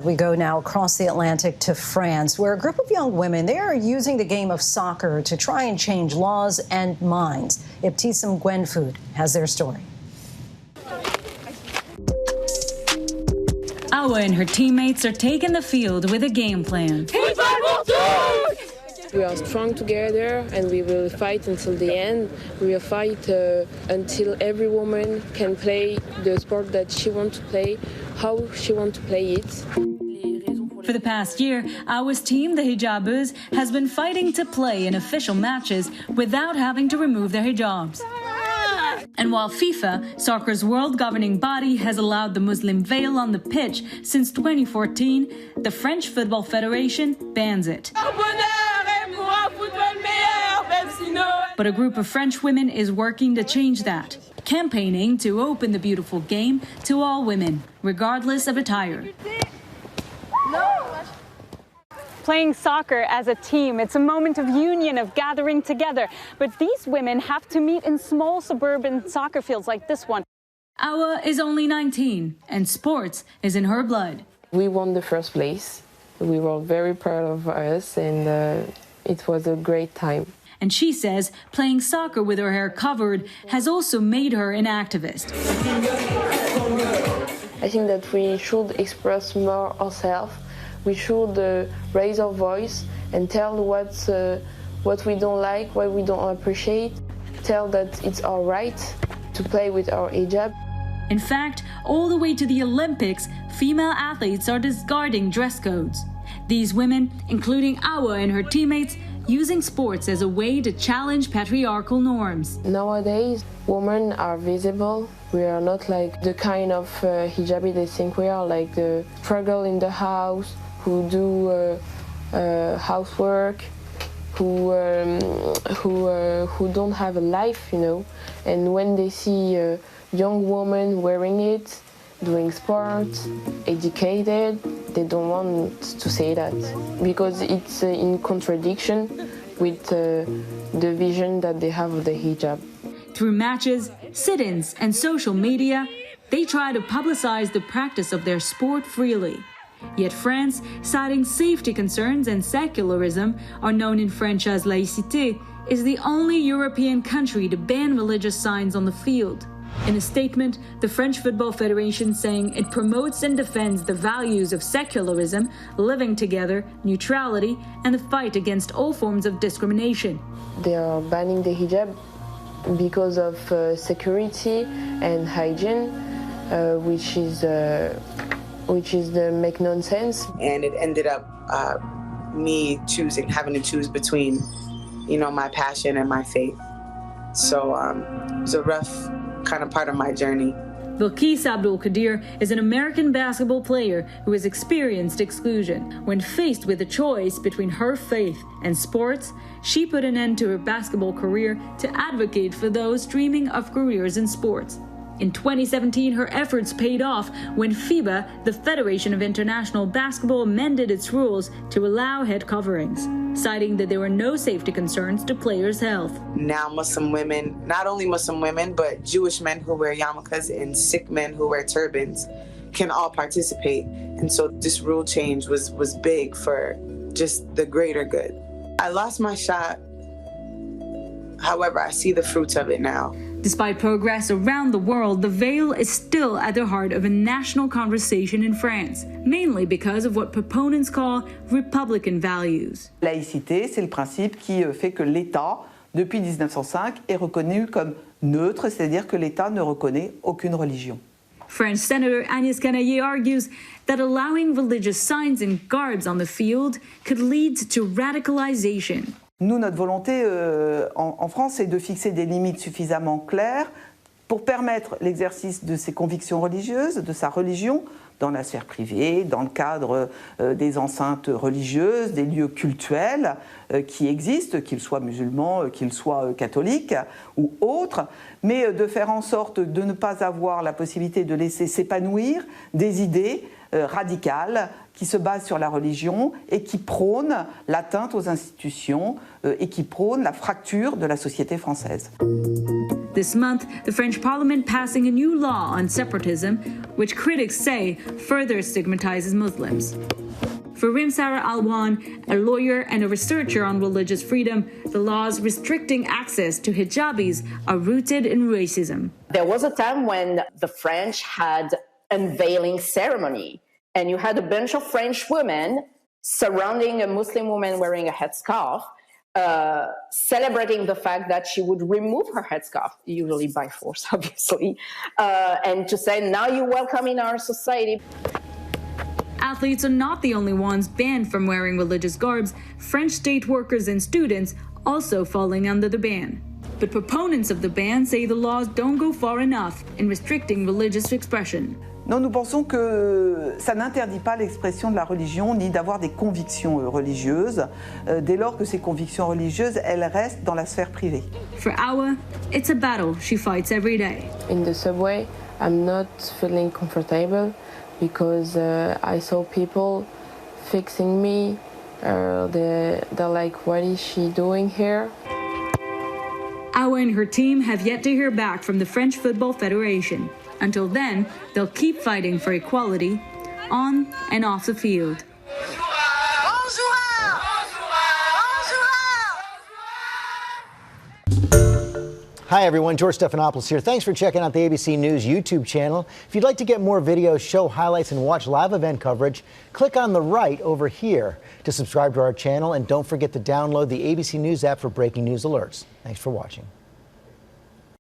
We go now across the Atlantic to France, where a group of young women, they are using the game of soccer to try and change laws and minds. Ibtissem Guenfoud has their story. Awa and her teammates are taking the field with a game plan. We are strong together and we will fight until the end. We will fight until every woman can play the sport that she wants to play, how she wants to play it. For the past year, Awa's team, the hijabers, has been fighting to play in official matches without having to remove their hijabs. And while FIFA, soccer's world governing body, has allowed the Muslim veil on the pitch since 2014, the French Football Federation bans it. But a group of French women is working to change that, campaigning to open the beautiful game to all women, regardless of attire. Playing soccer as a team, it's a moment of union, of gathering together. But these women have to meet in small suburban soccer fields like this one. Awa is only 19, and sports is in her blood. We won the first place. We were very proud of us, and it was a great time. And she says playing soccer with her hair covered has also made her an activist. I think that we should express more ourselves. We should raise our voice and tell what we don't like, what we don't appreciate. Tell that it's all right to play with our hijab. In fact, all the way to the Olympics, female athletes are discarding dress codes. These women, including Awa and her teammates, using sports as a way to challenge patriarchal norms. Nowadays, women are visible. We are not like the kind of hijabi they think we are, like the struggle in the house, who do housework, who don't have a life, you know. And when they see a young woman wearing it, doing sports, educated, they don't want to say that because it's in contradiction with the vision that they have of the hijab. Through matches, sit-ins, and social media, they try to publicize the practice of their sport freely. Yet France, citing safety concerns and secularism, are known in French as laïcité, is the only European country to ban religious signs on the field. In a statement, the French Football Federation saying it promotes and defends the values of secularism, living together, neutrality, and the fight against all forms of discrimination. They are banning the hijab because of security and hygiene, which is the make nonsense. And it ended up me having to choose between, my passion and my faith. So it was a rough kind of part of my journey. Bilkis Abdul-Qadir is an American basketball player who has experienced exclusion. When faced with a choice between her faith and sports, she put an end to her basketball career to advocate for those dreaming of careers in sports. In 2017, her efforts paid off when FIBA, the Federation of International Basketball, amended its rules to allow head coverings, citing that there were no safety concerns to players' health. Now Muslim women, not only Muslim women, but Jewish men who wear yarmulkes and Sikh men who wear turbans can all participate. And so this rule change was big for just the greater good. I lost my shot. However, I see the fruits of it now. Despite progress around the world, the veil is still at the heart of a national conversation in France, mainly because of what proponents call Republican values. Laïcité, c'est le principe qui fait que l'État, depuis 1905, est reconnu comme neutre, c'est-à-dire que l'État ne reconnaît aucune religion. French Senator Agnès Canayer argues that allowing religious signs and garbs on the field could lead to radicalization. Nous, notre volonté en France, c'est de fixer des limites suffisamment claires pour permettre l'exercice de ses convictions religieuses, de sa religion, dans la sphère privée, dans le cadre des enceintes religieuses, des lieux cultuels qui existent, qu'ils soient musulmans, qu'ils soient catholiques ou autres, mais de faire en sorte de ne pas avoir la possibilité de laisser s'épanouir des idées radicales qui se basent sur la religion et qui prônent l'atteinte aux institutions et qui prônent la fracture de la société française. The This month, the French parliament passing a new law on separatism, which critics say further stigmatizes Muslims. For Rimsara Alwan, a lawyer and a researcher on religious freedom, the laws restricting access to hijabis are rooted in racism. There was a time when the French had unveiling ceremony, and you had a bunch of French women surrounding a Muslim woman wearing a headscarf, celebrating the fact that she would remove her headscarf, usually by force, obviously, and to say, now you're welcome in our society. Athletes are not the only ones banned from wearing religious garbs. French state workers and students also falling under the ban. But proponents of the ban say the laws don't go far enough in restricting religious expression. Non, nous pensons que ça n'interdit pas l'expression de la religion ni d'avoir des convictions religieuses, dès lors que ces convictions religieuses, elles restent dans la sphère privée. For Awa, it's a battle she fights every day. In the subway, I'm not feeling comfortable because I saw people fixing me. They're like, what is she doing here? Awa and her team have yet to hear back from the French Football Federation. Until then, they'll keep fighting for equality on and off the field. Hi everyone, George Stephanopoulos here. Thanks for checking out the ABC News YouTube channel. If you'd like to get more videos, show highlights, and watch live event coverage, click on the right over here to subscribe to our channel, and don't forget to download the ABC News app for breaking news alerts. Thanks for watching.